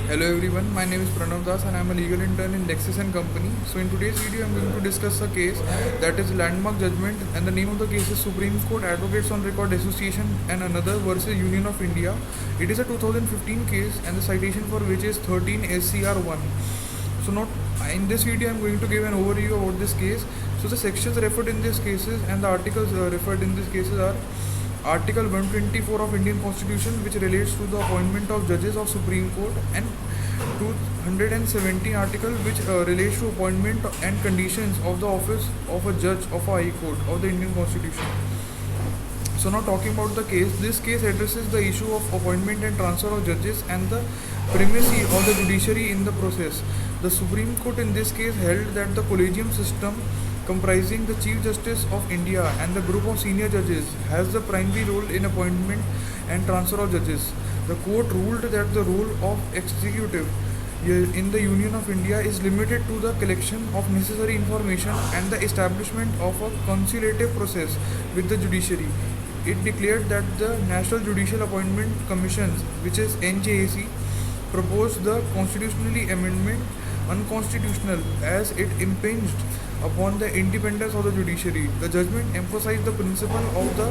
Hello everyone, my name is Pranav Das and I am a legal intern in Lexis and Company. So in today's video I am going to discuss a case that is landmark judgment, and the name of the case is Supreme Court Advocates on Record Association and Another versus Union of India. It is a 2015 case and the citation for which is 13 SCR 1. So now in this video I am going to give an overview about this case. So the sections referred in these cases and the articles referred in these cases are Article 124 of Indian Constitution, which relates to the appointment of judges of Supreme Court, and 217 article which relates to appointment and conditions of the office of a judge of a High Court of the Indian Constitution. So now talking about the case, this case addresses the issue of appointment and transfer of judges and the primacy of the judiciary in the process. The Supreme Court in this case held that the collegium system comprising the Chief Justice of India and the group of senior judges has the primary role in appointment and transfer of judges. The court ruled that the role of executive in the Union of India is limited to the collection of necessary information and the establishment of a conciliative process with the judiciary. It declared that the National Judicial Appointment Commissions, which is NJAC, proposed the constitutionally amendment unconstitutional as it impinged upon the independence of the judiciary. The judgment emphasized the principle of the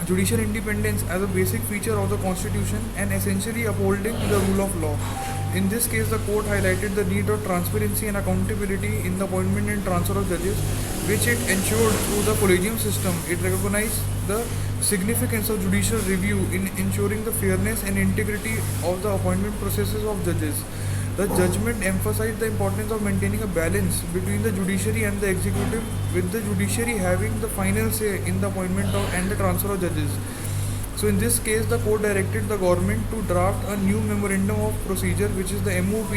judicial independence as a basic feature of the constitution and essentially upholding the rule of law. In this case, the court highlighted the need of transparency and accountability in the appointment and transfer of judges, which it ensured through the collegium system. It recognized the significance of judicial review in ensuring the fairness and integrity of the appointment processes of judges. The judgment emphasized the importance of maintaining a balance between the judiciary and the executive, with the judiciary having the final say in the appointment of and the transfer of judges. So in this case, the court directed the government to draft a new memorandum of procedure, which is the MOP,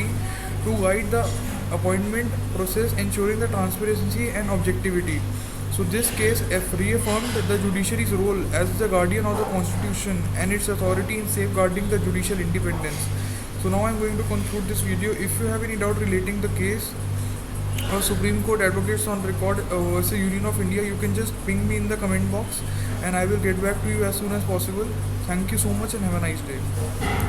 to guide the appointment process, ensuring the transparency and objectivity. So this case reaffirmed the judiciary's role as the guardian of the constitution and its authority in safeguarding the judicial independence. So now I am going to conclude this video. If you have any doubt relating the case of Supreme Court Advocates on Record versus Union of India, you can just ping me in the comment box and I will get back to you as soon as possible. Thank you so much and have a nice day.